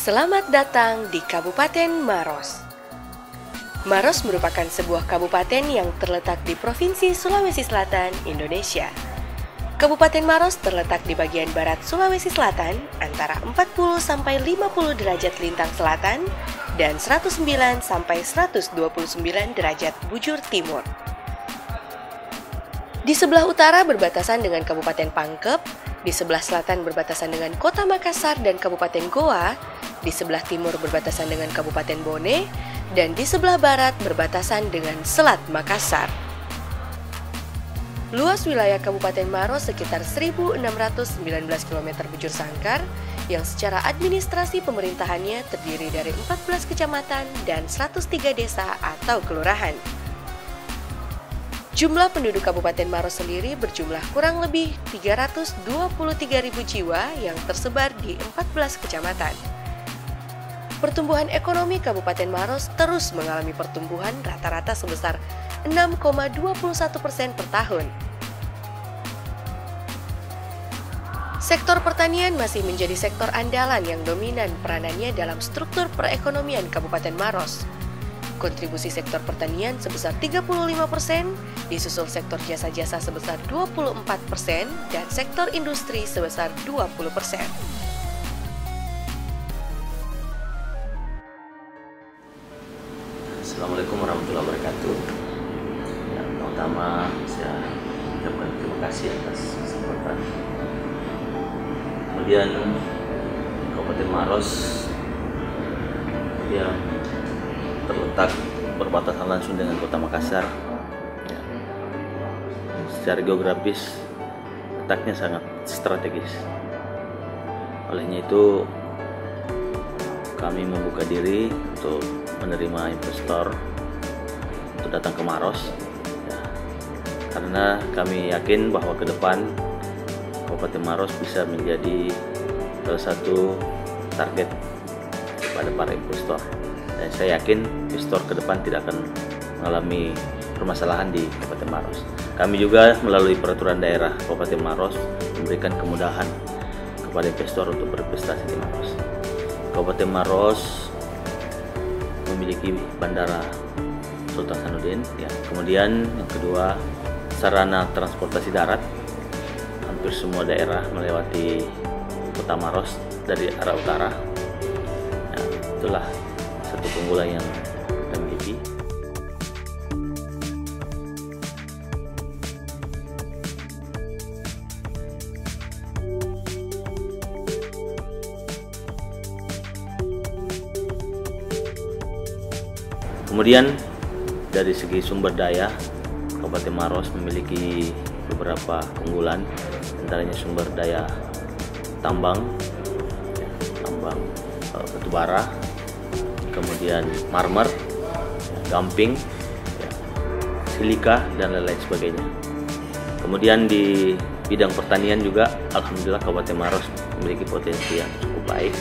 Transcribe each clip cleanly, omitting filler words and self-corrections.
Selamat datang di Kabupaten Maros. Maros merupakan sebuah kabupaten yang terletak di Provinsi Sulawesi Selatan, Indonesia. Kabupaten Maros terletak di bagian barat Sulawesi Selatan antara 40 sampai 50 derajat lintang selatan dan 109 sampai 129 derajat bujur timur. Di sebelah utara berbatasan dengan Kabupaten Pangkep, di sebelah selatan berbatasan dengan Kota Makassar dan Kabupaten Goa, di sebelah timur berbatasan dengan Kabupaten Bone, dan di sebelah barat berbatasan dengan Selat Makassar. Luas wilayah Kabupaten Maros sekitar 1.619 km bujur sangkar, yang secara administrasi pemerintahannya terdiri dari 14 kecamatan dan 103 desa atau kelurahan. Jumlah penduduk Kabupaten Maros sendiri berjumlah kurang lebih 323.000 jiwa yang tersebar di 14 kecamatan. Pertumbuhan ekonomi Kabupaten Maros terus mengalami pertumbuhan rata-rata sebesar 6,21% per tahun. Sektor pertanian masih menjadi sektor andalan yang dominan peranannya dalam struktur perekonomian Kabupaten Maros. Kontribusi sektor pertanian sebesar 35%, disusul sektor jasa-jasa sebesar 24%, dan sektor industri sebesar 20%. Assalamualaikum warahmatullahi wabarakatuh. Yang pertama, saya ucapkan terima kasih atas kesempatan. Kemudian Kabupaten Maros yang terletak berbatasan langsung dengan Kota Makassar. Ya. Secara geografis letaknya sangat strategis. Olehnya itu kami membuka diri untuk menerima investor untuk datang ke Maros, ya, karena kami yakin bahwa ke depan Kabupaten Maros bisa menjadi salah satu target pada para investor. Dan saya yakin investor ke depan tidak akan mengalami permasalahan di Kabupaten Maros. Kami juga melalui peraturan daerah Kabupaten Maros memberikan kemudahan kepada investor untuk berinvestasi di Maros. Kabupaten Maros memiliki bandara Sultan Hasanuddin, ya. Kemudian yang kedua, sarana transportasi darat. Hampir semua daerah melewati Kota Maros dari arah utara. Ya, itulah satu keunggulan yang kami miliki. Kemudian dari segi sumber daya, Kabupaten Maros memiliki beberapa keunggulan, antaranya sumber daya tambang batu bara, kemudian marmer, gamping, silika, dan lain-lain sebagainya. Kemudian di bidang pertanian juga, alhamdulillah Kabupaten Maros memiliki potensi yang cukup baik,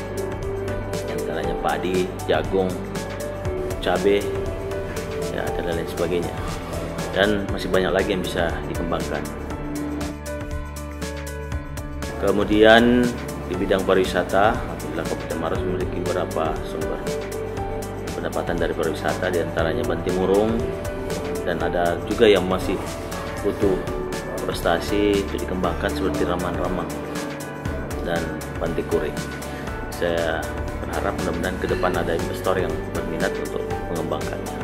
antaranya padi, jagung, cabai, ya, dan lain sebagainya. Dan masih banyak lagi yang bisa dikembangkan. Kemudian di bidang pariwisata, alhamdulillah Kabupaten Maros memiliki beberapa sumber pendapatan dari pariwisata, diantaranya Bantimurung, dan ada juga yang masih butuh prestasi untuk dikembangkan seperti Ramang-Ramang dan Pantai Kuring. Saya berharap mudah-mudahan ke depan ada investor yang berminat untuk mengembangkannya.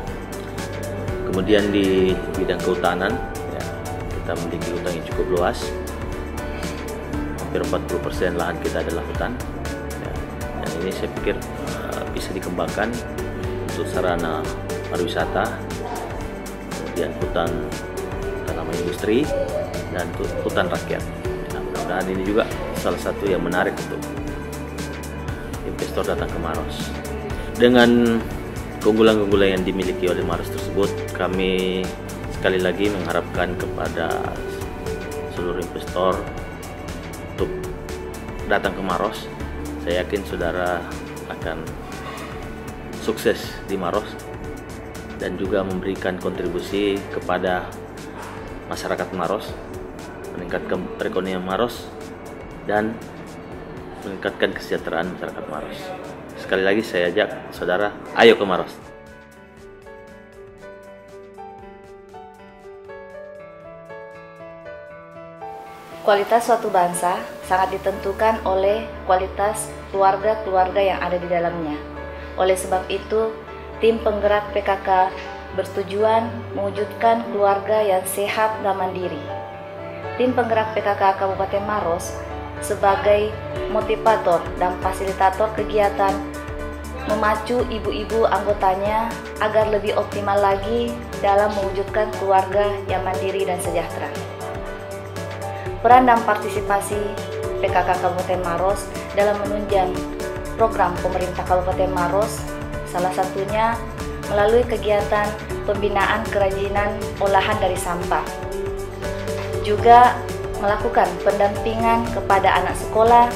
Kemudian di bidang kehutanan, ya, kita memiliki hutan yang cukup luas. Hampir 40% lahan kita adalah hutan. Ya, dan ini saya pikir bisa dikembangkan untuk sarana pariwisata, kemudian hutan tanaman industri, dan hutan rakyat. Nah, mudah-mudahan ini juga salah satu yang menarik untuk investor datang ke Maros. Dengan keunggulan-keunggulan yang dimiliki oleh Maros tersebut, kami sekali lagi mengharapkan kepada seluruh investor untuk datang ke Maros. Saya yakin saudara akan sukses di Maros dan juga memberikan kontribusi kepada masyarakat Maros, meningkatkan perekonomian Maros, dan meningkatkan kesejahteraan masyarakat Maros. sekali lagi saya ajak saudara, ayo ke Maros. Kualitas suatu bangsa sangat ditentukan oleh kualitas keluarga-keluarga yang ada di dalamnya. Oleh sebab itu, tim penggerak PKK bertujuan mewujudkan keluarga yang sehat dan mandiri. Tim penggerak PKK Kabupaten Maros sebagai motivator dan fasilitator kegiatan memacu ibu-ibu anggotanya agar lebih optimal lagi dalam mewujudkan keluarga yang mandiri dan sejahtera. Peran dan partisipasi PKK Kabupaten Maros dalam menunjang program pemerintah Kabupaten Maros salah satunya melalui kegiatan pembinaan kerajinan olahan dari sampah. Juga melakukan pendampingan kepada anak sekolah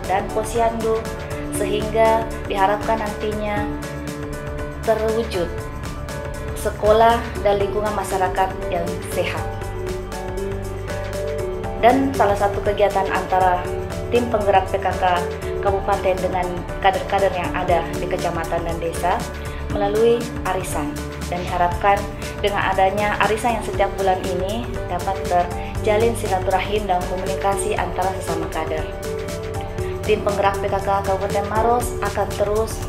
dan posyandu sehingga diharapkan nantinya terwujud sekolah dan lingkungan masyarakat yang sehat. Dan salah satu kegiatan antara tim penggerak PKK Kabupaten dengan kader-kader yang ada di kecamatan dan desa melalui arisan, dan diharapkan dengan adanya arisan yang setiap bulan ini dapat terjalin silaturahim dan komunikasi antara sesama kader. Tim penggerak PKK Kabupaten Maros akan terus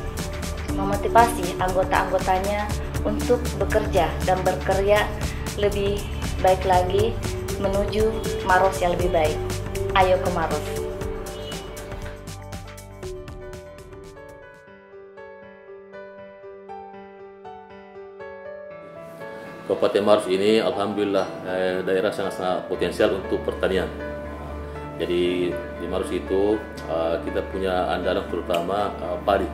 memotivasi anggota-anggotanya untuk bekerja dan berkarya lebih baik lagi menuju Maros yang lebih baik. Ayo ke Maros. Kabupaten Maros ini alhamdulillah daerah sangat-sangat potensial untuk pertanian. Jadi di Maros itu kita punya andalan terutama padi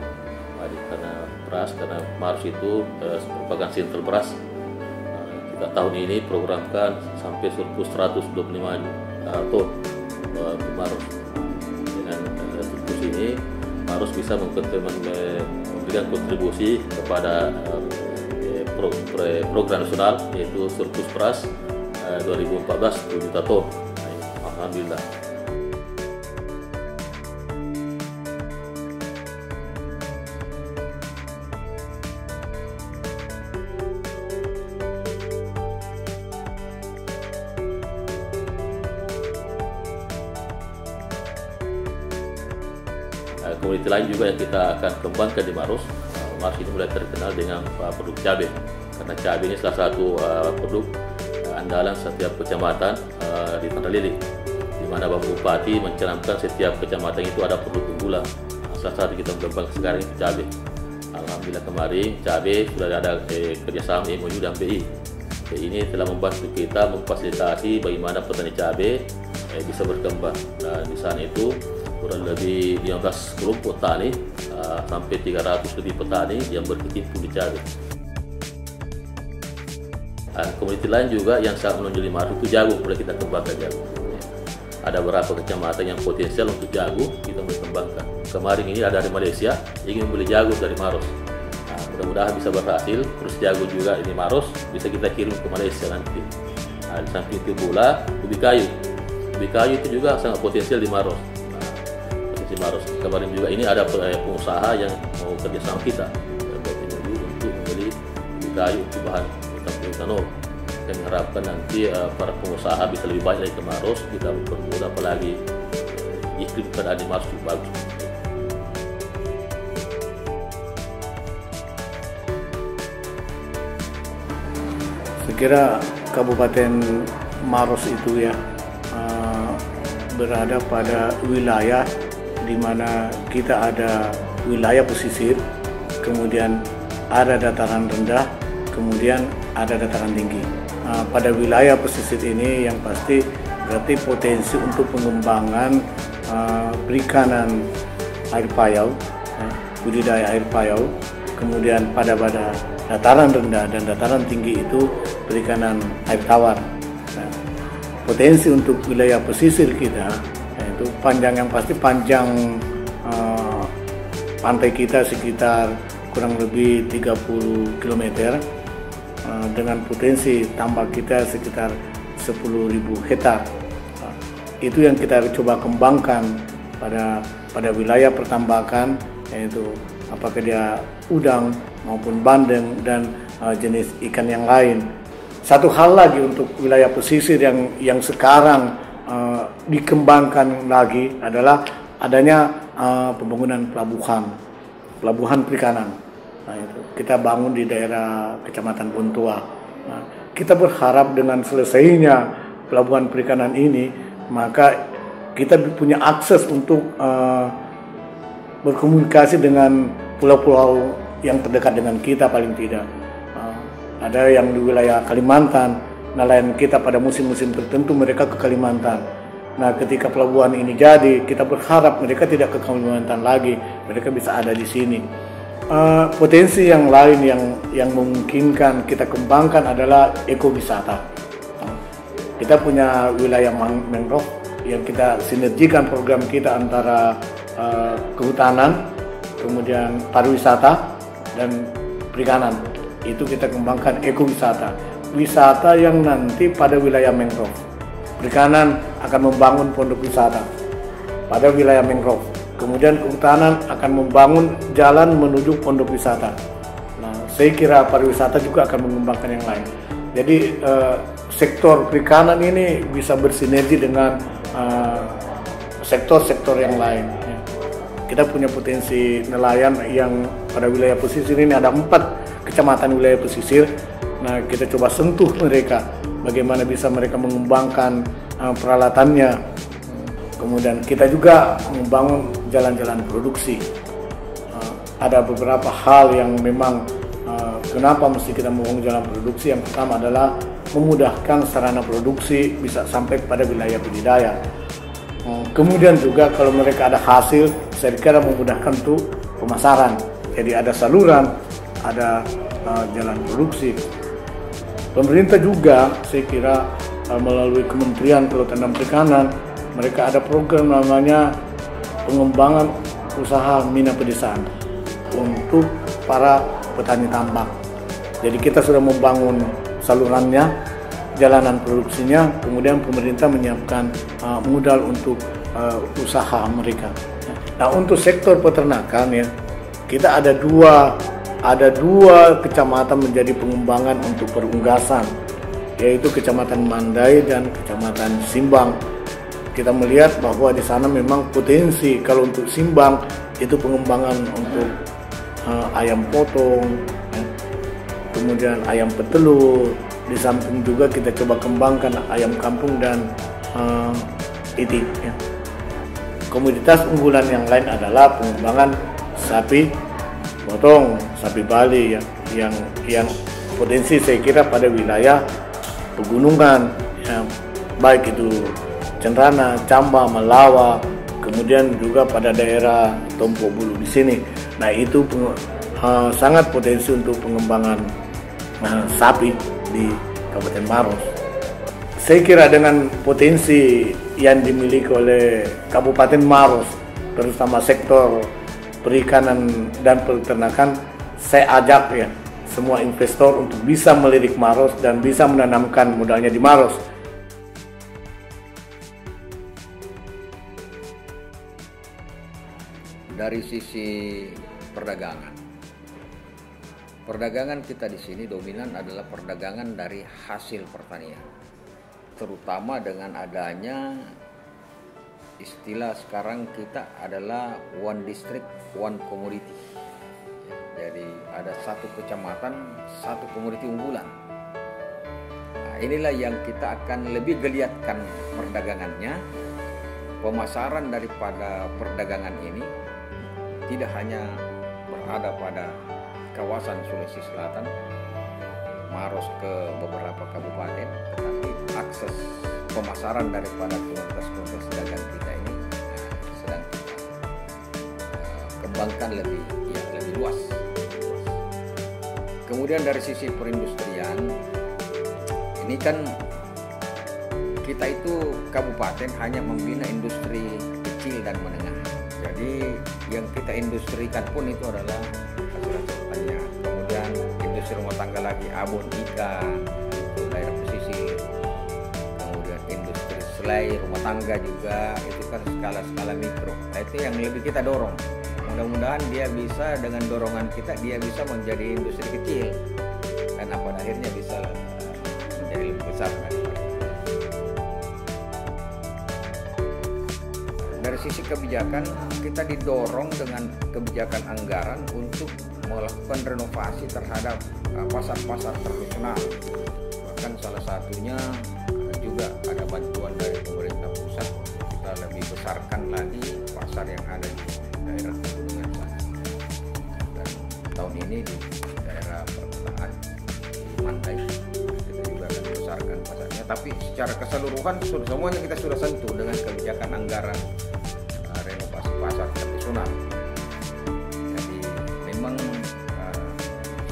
karena beras, karena Maros itu merupakan sentral beras. Kita tahun ini programkan sampai surplus 125 ton untuk Maros. Dengan surplus ini Maros bisa memberikan kontribusi kepada program nasional yaitu surplus beras 2014 10 juta ton. Alhamdulillah. Komoditi lain juga yang kita akan kembangkan di Maros. Maros ini mulai terkenal dengan produk cabai, karena cabai ini salah satu produk andalan setiap kecamatan di Tanah Lili, di mana Bapak Bupati mencanangkan setiap kecamatan itu ada produk unggulan. Salah satu kita mengembangkan sekarang itu cabai. Alhamdulillah kemarin cabai sudah ada kerjasama MOU dan BI. BI ini telah membantu kita memfasilitasi bagaimana petani cabai bisa berkembang. Di sana itu kurang lebih 15 kelompok petani sampai 300 lebih petani yang berkecimpung di cabai. Dan komoditi lain juga yang sangat menonjol di Maros itu jagung, mulai kita kembangkan jagung. Ada beberapa kecamatan yang potensial untuk jagung kita mulai kembangkan. Kemarin ini ada dari Malaysia ingin membeli jagung dari Maros. Mudah-mudahan bisa berhasil. Terus jagung juga ini Maros bisa kita kirim ke Malaysia nanti. Di samping itu pula ubi kayu. Ubi kayu itu juga sangat potensial di Maros. Maros. Kemarin juga ini ada pengusaha yang mau kerja sama kita untuk membeli kayu untuk bahan etanol. Kami harapkan nanti para pengusaha bisa lebih baik lagi ke Maros, kita mempermudah apalagi iklim keadaan di Maros juga bagus. Saya kira Kabupaten Maros itu ya berada pada wilayah di mana kita ada wilayah pesisir, kemudian ada dataran rendah, kemudian ada dataran tinggi. Pada wilayah pesisir ini yang pasti berarti potensi untuk pengembangan perikanan air payau, budidaya air payau, kemudian pada dataran rendah dan dataran tinggi itu perikanan air tawar. Potensi untuk wilayah pesisir kita itu panjang, yang pasti panjang pantai kita sekitar kurang lebih 30 km dengan potensi tambak kita sekitar 10.000 hektar. Itu yang kita coba kembangkan pada wilayah pertambakan yaitu apakah dia udang maupun bandeng dan jenis ikan yang lain. Satu hal lagi untuk wilayah pesisir yang sekarang dikembangkan lagi adalah adanya pembangunan pelabuhan perikanan. Nah, itu kita bangun di daerah Kecamatan Buntua. Nah, kita berharap dengan selesainya pelabuhan perikanan ini, maka kita punya akses untuk berkomunikasi dengan pulau-pulau yang terdekat dengan kita paling tidak. Ada yang di wilayah Kalimantan, nelayan kita pada musim-musim tertentu mereka ke Kalimantan. Nah, ketika pelabuhan ini jadi, kita berharap mereka tidak ke Kalimantan lagi, mereka bisa ada di sini. Potensi yang lain yang memungkinkan kita kembangkan adalah ekowisata. Kita punya wilayah mangrove yang kita sinergikan program kita antara kehutanan, kemudian pariwisata dan perikanan. Itu kita kembangkan ekowisata, wisata yang nanti pada wilayah mangrove. Perikanan akan membangun pondok wisata pada wilayah mangrove. Kemudian kehutanan akan membangun jalan menuju pondok wisata. Nah, saya kira pariwisata juga akan mengembangkan yang lain. Jadi sektor perikanan ini bisa bersinergi dengan sektor-sektor yang lain. Kita punya potensi nelayan yang pada wilayah pesisir ini ada 4 kecamatan wilayah pesisir. Nah, kita coba sentuh mereka, bagaimana bisa mereka mengembangkan peralatannya. Kemudian kita juga membangun jalan-jalan produksi. Ada beberapa hal yang memang kenapa mesti kita membangun jalan produksi. Yang pertama adalah memudahkan sarana produksi bisa sampai kepada wilayah budidaya. Kemudian juga kalau mereka ada hasil, saya kira memudahkan untuk pemasaran. Jadi ada saluran, ada jalan produksi. Pemerintah juga saya kira melalui Kementerian Kelautan dan Perikanan, mereka ada program namanya pengembangan usaha mina pedesaan untuk para petani tambak. Jadi kita sudah membangun salurannya, jalanan produksinya, kemudian pemerintah menyiapkan modal untuk usaha mereka. Nah, untuk sektor peternakan ya, kita ada dua kecamatan menjadi pengembangan untuk perunggasan, yaitu Kecamatan Mandai dan Kecamatan Simbang. Kita melihat bahwa di sana memang potensi. Kalau untuk Simbang itu pengembangan untuk ayam potong, kemudian ayam petelur. Di samping juga kita coba kembangkan ayam kampung dan itik. Ya. Komoditas unggulan yang lain adalah pengembangan sapi potong, sapi Bali ya, yang potensi saya kira pada wilayah pegunungan, ya, baik itu Cenrana, Camba, Melawa, kemudian juga pada daerah Tompok Bulu di sini. Nah, itu sangat potensi untuk pengembangan sapi di Kabupaten Maros. Saya kira dengan potensi yang dimiliki oleh Kabupaten Maros, terutama sektor perikanan dan peternakan, saya ajak ya semua investor untuk bisa melirik Maros dan bisa menanamkan modalnya di Maros. Dari sisi perdagangan kita di sini dominan adalah perdagangan dari hasil pertanian, terutama dengan adanya istilah sekarang kita adalah one district, one commodity. Jadi ada satu kecamatan, satu komoditi unggulan. Nah, inilah yang kita akan lebih geliatkan perdagangannya. Pemasaran daripada perdagangan ini tidak hanya berada pada kawasan Sulawesi Selatan, Maros ke beberapa kabupaten, tetapi akses pemasaran daripada komunitas-komunitas dagang kita ini sedang kita kembangkan lebih luas. Kemudian dari sisi perindustrian, ini kan kita itu kabupaten hanya membina industri kecil dan menengah. Jadi yang kita industrikan pun itu adalah hasil-hasil pertanian. Kemudian industri rumah tangga lagi, abon ikan, itu daerah pesisir. Kemudian industri selai rumah tangga juga, itu kan skala-skala mikro. Nah, itu yang lebih kita dorong mudah-mudahan dia bisa dengan dorongan kita dia bisa menjadi industri kecil dan pada akhirnya bisa menjadi lebih besar. Dari sisi kebijakan kita didorong dengan kebijakan anggaran untuk melakukan renovasi terhadap pasar-pasar tradisional. Bahkan salah satunya juga ada bantuan dari pemerintah pusat, kita lebih besarkan lagi pasar yang ada di daerah pegunungan sana. Dan tahun ini di daerah perkotaan di Mandai kita juga akan besarkan pasarnya. Tapi secara keseluruhan semuanya kita sudah sentuh dengan kebijakan anggaran renovasi pasar tradisional. Jadi memang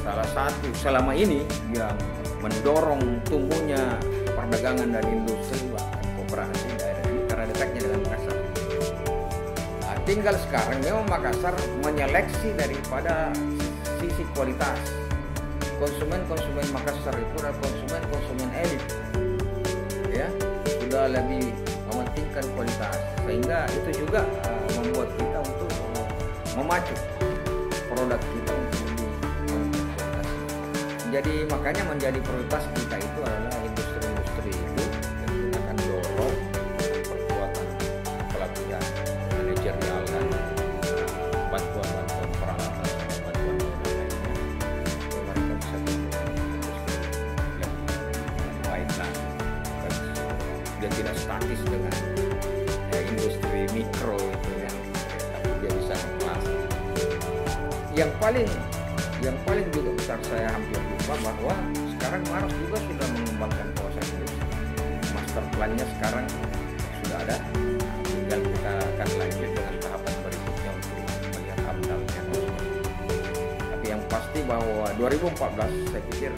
salah satu selama ini yang mendorong tumbuhnya perdagangan dan industri bahkan koperasi daerah ini karena dekatnya dengan Makassar. Tinggal sekarang memang Makassar menyeleksi daripada sisi kualitas. Konsumen Makassar itu adalah konsumen elit, ya, sudah lebih mementingkan kualitas, sehingga itu juga membuat kita untuk memacu produk kita untuk lebih kualitas. Jadi makanya menjadi prioritas kita itu adalah industri-industri itu yang kita akan dorong perkuatan pelatihan manajerial dan bantuan peralatan dan bantuan modal lainnya. Mereka bisa tumbuh industri yang baik dan dia tidak statis dengan industri mikro itu yang tapi dia bisa kelas. Yang paling juga besar saya hampir lupa bahwa sekarang Maros juga sudah mengembangkan kawasan industri. Master plan-nya sekarang sudah ada, tinggal kita akan lanjut dengan tahapan berikutnya untuk melihat amdalnya. Tapi yang pasti bahwa 2014 saya pikir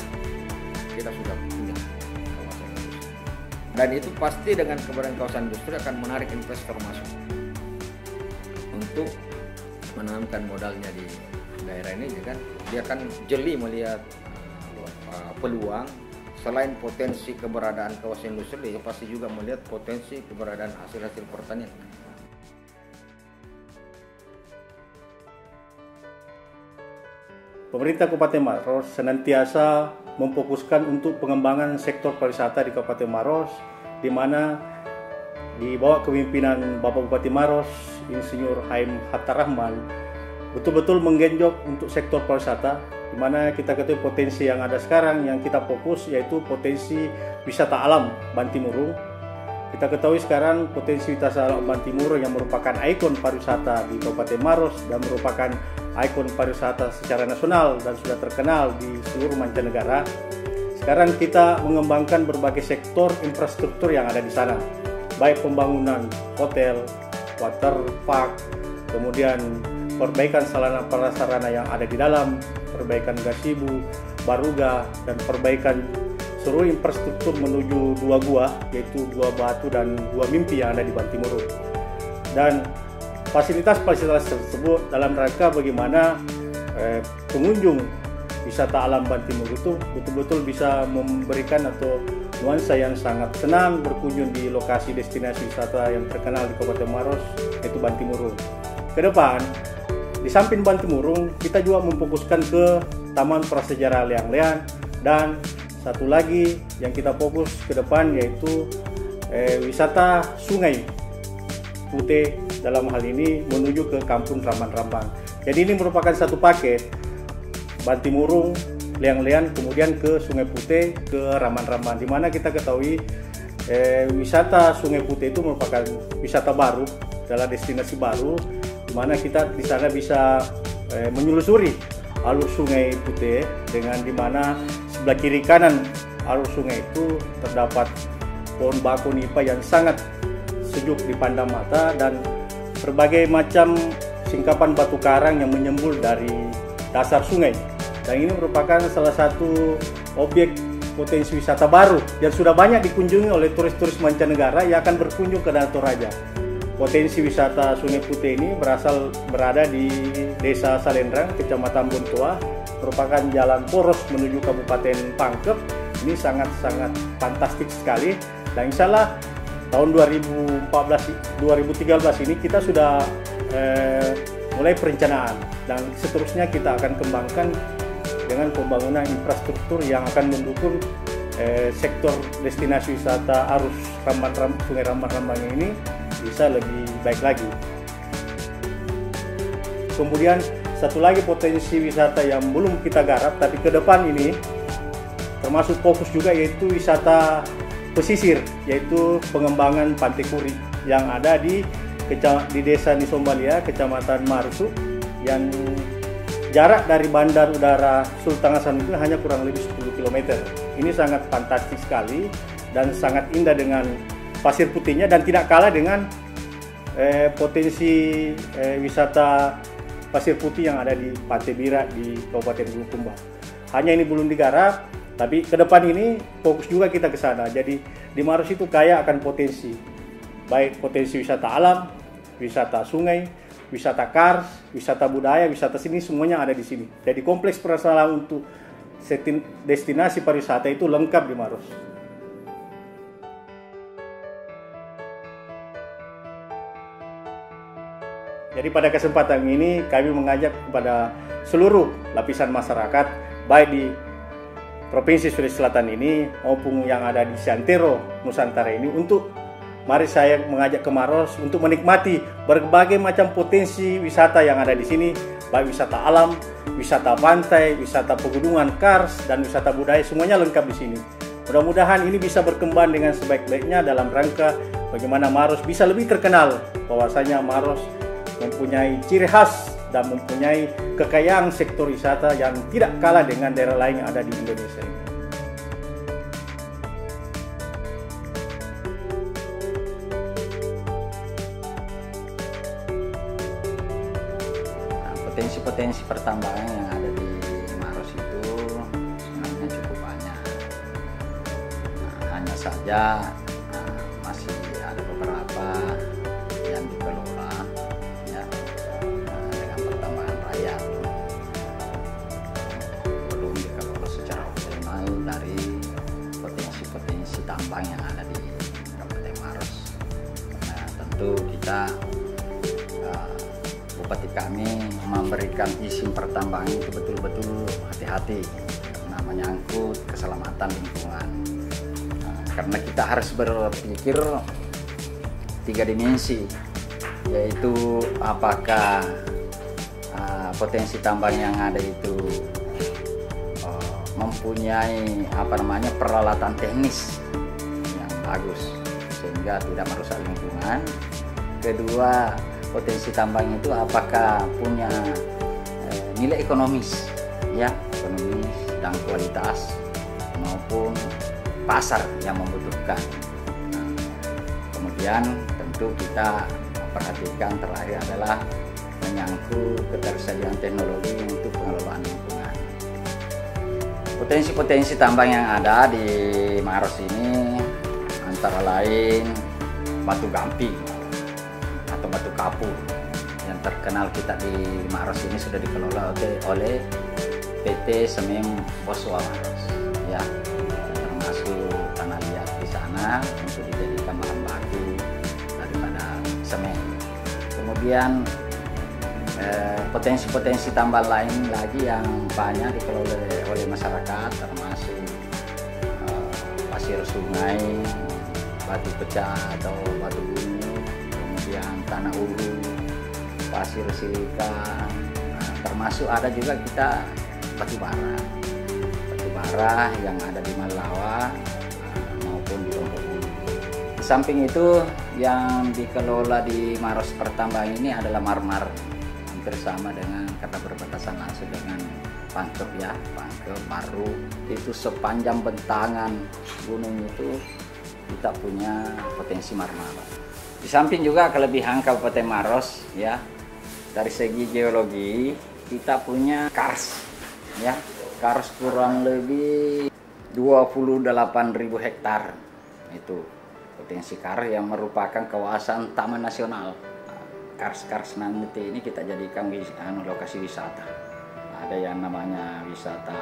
kita sudah punya kawasan industri. Dan itu pasti dengan keberadaan kawasan industri akan menarik investor masuk untuk menanamkan modalnya di daerah ini, kan dia akan jeli melihat peluang. Selain potensi keberadaan kawasan industri, dia pasti juga melihat potensi keberadaan hasil-hasil pertanian. Pemerintah Kabupaten Maros senantiasa memfokuskan untuk pengembangan sektor pariwisata di Kabupaten Maros, di mana di bawah kepemimpinan Bapak Bupati Maros, Insinyur Haim Hatta Rahman, betul-betul menggenjot untuk sektor pariwisata, di mana kita ketahui potensi yang ada sekarang yang kita fokus yaitu potensi wisata alam Bantimurung. Kita ketahui sekarang potensi wisata alam Bantimurung yang merupakan ikon pariwisata di Kabupaten Maros dan merupakan ikon pariwisata secara nasional dan sudah terkenal di seluruh mancanegara. Sekarang kita mengembangkan berbagai sektor infrastruktur yang ada di sana, baik pembangunan hotel, water park, kemudian perbaikan sarana prasarana yang ada di dalam, perbaikan gazebo, baruga, dan perbaikan seluruh infrastruktur menuju dua gua, yaitu Gua Batu dan Gua Mimpi yang ada di Bantimurung. Dan fasilitas-fasilitas tersebut dalam rangka bagaimana pengunjung wisata alam Bantimurung itu betul-betul bisa memberikan atau nuansa yang sangat senang berkunjung di lokasi destinasi wisata yang terkenal di Kabupaten Maros, yaitu Bantimurung. Ke depan, di samping Bantimurung, kita juga memfokuskan ke Taman Prasejarah Leang-Lean, dan satu lagi yang kita fokus ke depan yaitu wisata Sungai Putih, dalam hal ini menuju ke Kampung Ramban-Rambang. Jadi ini merupakan satu paket, Bantimurung, Leang-Lean, kemudian ke Sungai Putih, ke Ramban-Rambang, di mana kita ketahui wisata Sungai Putih itu merupakan wisata baru, adalah destinasi baru, di mana kita di sana bisa menyelusuri alur Sungai Putih, dengan di mana sebelah kiri kanan alur sungai itu terdapat pohon bakau nipa yang sangat sejuk dipandang mata dan berbagai macam singkapan batu karang yang menyembul dari dasar sungai. Dan ini merupakan salah satu objek potensi wisata baru yang sudah banyak dikunjungi oleh turis-turis mancanegara yang akan berkunjung ke Danau Toraja. Potensi wisata Sungai Putih ini berada di Desa Salendrang, Kecamatan Bontoa, merupakan jalan poros menuju Kabupaten Pangkep. Ini sangat-sangat fantastik sekali, dan insya Allah tahun 2013 ini kita sudah mulai perencanaan, dan seterusnya kita akan kembangkan dengan pembangunan infrastruktur yang akan mendukung sektor destinasi wisata arus Sungai Ramban-Rambang ini bisa lebih baik lagi. Kemudian satu lagi potensi wisata yang belum kita garap tapi ke depan ini termasuk fokus juga, yaitu wisata pesisir, yaitu pengembangan Pantai Kuri yang ada di Desa Nisombalia, Kecamatan Marusu, yang jarak dari Bandar Udara Sultan Hasanuddin hanya kurang lebih 10 km. Ini sangat fantastis sekali dan sangat indah dengan pasir putihnya, dan tidak kalah dengan potensi wisata pasir putih yang ada di Pantai Bira di Kabupaten Bulukumba. Hanya ini belum digarap, tapi ke depan ini fokus juga kita ke sana. Jadi di Maros itu kaya akan potensi, baik potensi wisata alam, wisata sungai, wisata kars, wisata budaya, wisata seni, semuanya ada di sini. Jadi kompleks permasalahan untuk destinasi pariwisata itu lengkap di Maros. Jadi pada kesempatan ini kami mengajak kepada seluruh lapisan masyarakat, baik di Provinsi Sulawesi Selatan ini maupun yang ada di Santero, Nusantara ini, untuk mari saya mengajak ke Maros untuk menikmati berbagai macam potensi wisata yang ada di sini, baik wisata alam, wisata pantai, wisata pegunungan kars, dan wisata budaya, semuanya lengkap di sini. Mudah-mudahan ini bisa berkembang dengan sebaik-baiknya dalam rangka bagaimana Maros bisa lebih terkenal, bahwasanya Maros mempunyai ciri khas dan mempunyai kekayaan sektor wisata yang tidak kalah dengan daerah lain yang ada di Indonesia ini. Potensi-potensi pertambangan yang ada di Maros itu sebenarnya cukup banyak. Hanya saja masih ada beberapa yang dikelola ya, dengan pertambangan rakyat, belum dikelola secara optimal dari potensi-potensi tambang yang ada di Kabupaten Maros. Nah, tentu kita Bupati kami memberikan izin pertambangan itu betul-betul hati-hati karena menyangkut keselamatan lingkungan. Karena kita harus berpikir 3 dimensi, yaitu apakah potensi tambang yang ada itu mempunyai peralatan teknis yang bagus sehingga tidak merusak lingkungan. Kedua, potensi tambang itu apakah punya nilai ekonomis, ya, ekonomis dan kualitas maupun pasar yang membutuhkan. Nah, kemudian tentu kita perhatikan terakhir adalah menyangkut ketersediaan teknologi untuk pengelolaan lingkungan. Potensi-potensi tambang yang ada di Maros ini antara lain batu gamping atau batu kapur yang terkenal kita di Maros ini sudah dikelola oleh PT Semen Boswa Maros, ya, termasuk tanah liat di sana untuk dijadikan bahan baku daripada semen. Kemudian potensi-potensi tambang lain lagi yang banyak dikelola oleh masyarakat, termasuk pasir sungai, batu pecah atau batu gunung, kemudian tanah uru, pasir silika, termasuk ada juga kita batu bara yang ada di Malawa maupun di Lombok Ulu. Di samping itu yang dikelola di Maros Pertambangan ini adalah marmer, hampir sama dengan karena berbatasan langsung dengan Pangkep, ya, Pangkep, Maru. Itu sepanjang bentangan gunung itu kita punya potensi marmer. Di samping juga kelebihan Kabupaten Maros, ya, dari segi geologi kita punya kars, ya, kars kurang lebih 28.000 hektar. Itu potensi kars yang merupakan kawasan taman nasional. Kars-kars nanti ini kita jadikan lokasi wisata. Ada yang namanya wisata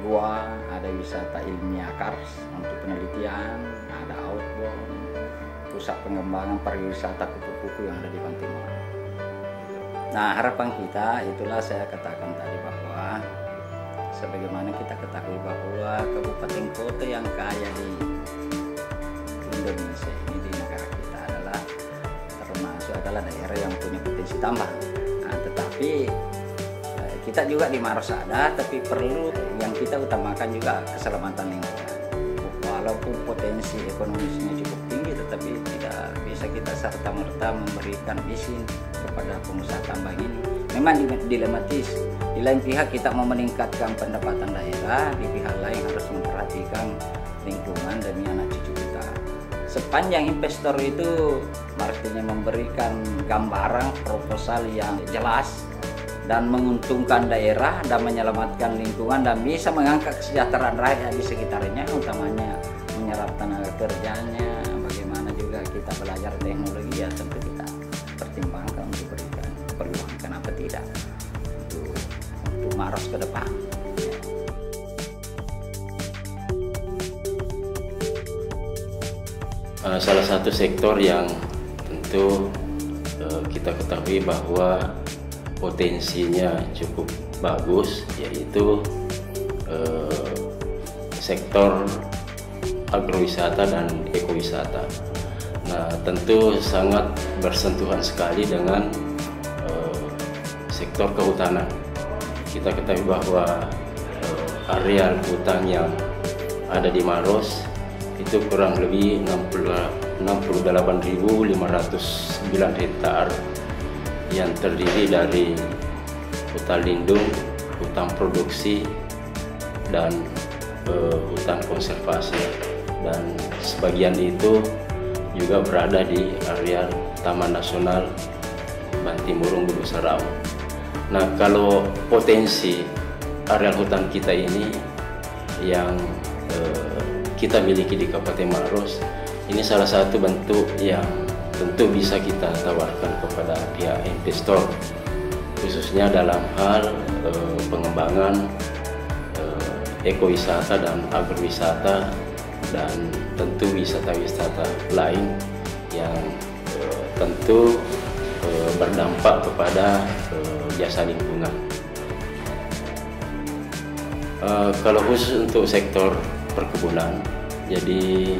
gua, ada wisata ilmiah kars untuk penelitian, ada outbound, pusat pengembangan pariwisata kupu-kupu yang ada di Pantai Moro. Nah, harapan kita itulah saya katakan tadi bahwa sebagaimana kita ketahui bahwa kabupaten kota yang kaya di Indonesia ini, di negara kita adalah daerah yang punya potensi tambang. Nah, tetapi kita juga di Maros ada, tapi perlu yang kita utamakan juga keselamatan lingkungan. Walaupun potensi ekonomisnya cukup tinggi, tetapi tidak bisa kita serta-merta memberikan izin kepada pengusaha tambang ini. Memang dilematis. Di lain pihak kita mau meningkatkan pendapatan daerah, di pihak lain harus memperhatikan lingkungan demi anak cucu kita. Sepanjang investor itu artinya memberikan gambaran proposal yang jelas dan menguntungkan daerah dan menyelamatkan lingkungan dan bisa mengangkat kesejahteraan rakyat di sekitarnya, utamanya menyerap tenaga kerjanya, bagaimana juga kita belajar teknologi, ya tentu kita pertimbangkan untuk berikan peluang, kenapa tidak, untuk Maros ke depan. Salah satu sektor yang tentu kita ketahui bahwa potensinya cukup bagus, yaitu sektor agrowisata dan ekowisata. Nah, tentu sangat bersentuhan sekali dengan sektor kehutanan. Kita ketahui bahwa areal hutan yang ada di Maros itu kurang lebih 68.509 hektar yang terdiri dari hutan lindung, hutan produksi, dan hutan konservasi, dan sebagian itu juga berada di area Taman Nasional Bantimurung Gunung Seram. Nah, kalau potensi area hutan kita ini yang kita miliki di Kabupaten Maros, ini salah satu bentuk yang tentu bisa kita tawarkan kepada pihak investor, khususnya dalam hal pengembangan ekowisata dan agrowisata, dan tentu wisata-wisata lain yang tentu berdampak kepada jasa lingkungan. Kalau khusus untuk sektor perkebunan, jadi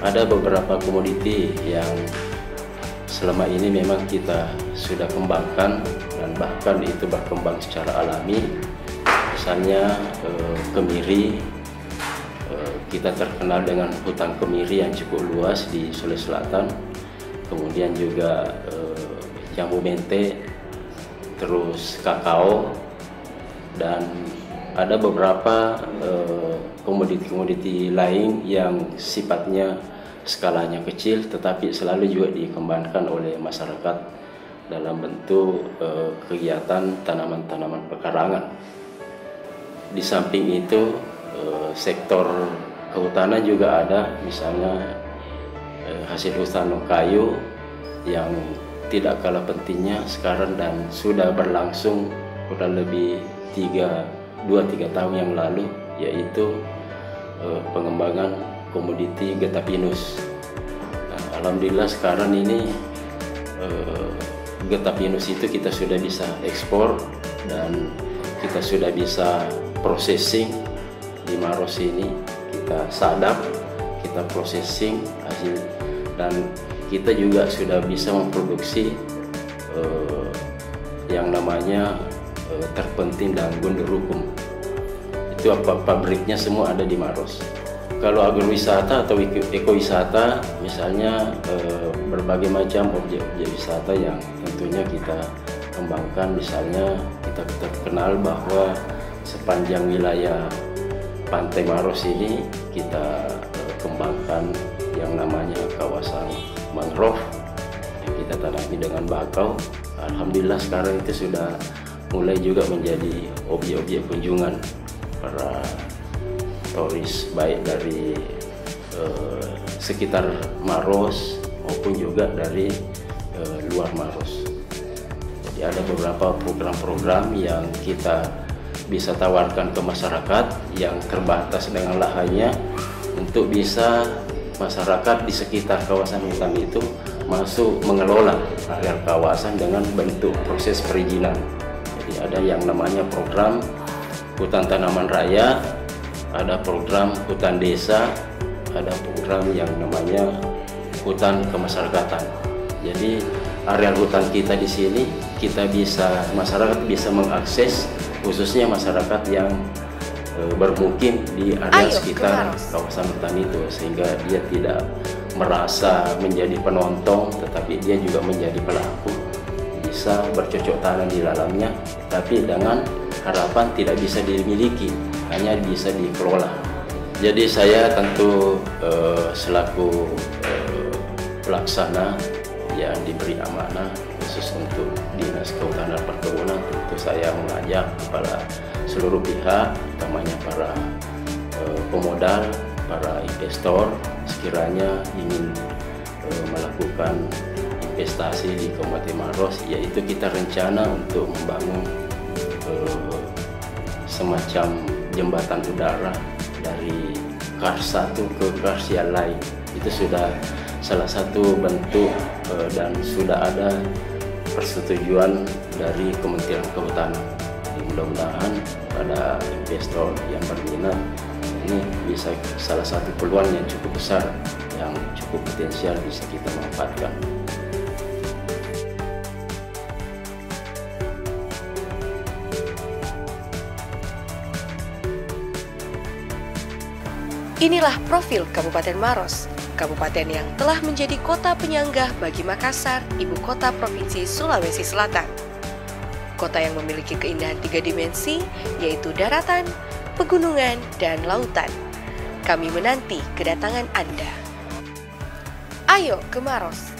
ada beberapa komoditi yang selama ini memang kita sudah kembangkan dan bahkan itu berkembang secara alami. Misalnya kemiri, kita terkenal dengan hutan kemiri yang cukup luas di Sulawesi Selatan. Kemudian juga jambu mente, terus kakao, dan ada beberapa komoditi-komoditi lain yang sifatnya skalanya kecil tetapi selalu juga dikembangkan oleh masyarakat dalam bentuk kegiatan tanaman-tanaman pekarangan. Di samping itu sektor kehutanan juga ada, misalnya hasil hutan kayu yang tidak kalah pentingnya sekarang dan sudah berlangsung kurang lebih 2-3 tahun yang lalu, yaitu pengembangan komoditi getah pinus. Nah, alhamdulillah sekarang ini getah pinus itu kita sudah bisa ekspor dan kita sudah bisa processing di Maros ini. Kita sadap, kita processing hasil, dan kita juga sudah bisa memproduksi yang namanya terpenting dan gondorukum. Itu pabriknya semua ada di Maros. Kalau agrowisata atau ekowisata, misalnya berbagai macam objek-objek wisata yang tentunya kita kembangkan. Misalnya kita terkenal bahwa sepanjang wilayah Pantai Maros ini kita kembangkan yang namanya kawasan mangrove yang kita tanami dengan bakau. Alhamdulillah sekarang itu sudah mulai juga menjadi objek-objek kunjungan para turis, baik dari sekitar Maros maupun juga dari luar Maros. Jadi ada beberapa program-program yang kita bisa tawarkan ke masyarakat yang terbatas dengan lahannya, untuk bisa masyarakat di sekitar kawasan hutan itu termasuk mengelola areal kawasan dengan bentuk proses perizinan. Jadi ada yang namanya program hutan tanaman raya, ada program hutan desa, ada program yang namanya hutan kemasyarakatan. Jadi areal hutan kita di sini masyarakat bisa mengakses, khususnya masyarakat yang bermukim di area sekitar kawasan hutan itu, sehingga dia tidak merasa menjadi penonton, tetapi dia juga menjadi pelaku, bisa bercocok tanam di dalamnya, tapi dengan harapan tidak bisa dimiliki, hanya bisa dikelola. Jadi saya tentu selaku pelaksana yang diberi amanah khusus untuk Dinas Kehutanan dan Perkebunan, tentu saya mengajak kepada seluruh pihak, utamanya para pemodal, para investor, sekiranya ingin melakukan investasi di Kabupaten Maros, yaitu kita rencana untuk membangun semacam jembatan udara dari Kars 1 ke Kars yang lain. Itu sudah salah satu bentuk dan sudah ada persetujuan dari Kementerian Kehutanan. Mudah-mudahan pada investor yang berminat, ini bisa salah satu peluang yang cukup besar, yang cukup potensial bisa kita manfaatkan. Inilah profil Kabupaten Maros, kabupaten yang telah menjadi kota penyanggah bagi Makassar, ibu kota Provinsi Sulawesi Selatan. Kota yang memiliki keindahan 3 dimensi, yaitu daratan, pegunungan, dan lautan. Kami menanti kedatangan Anda. Ayo ke Maros!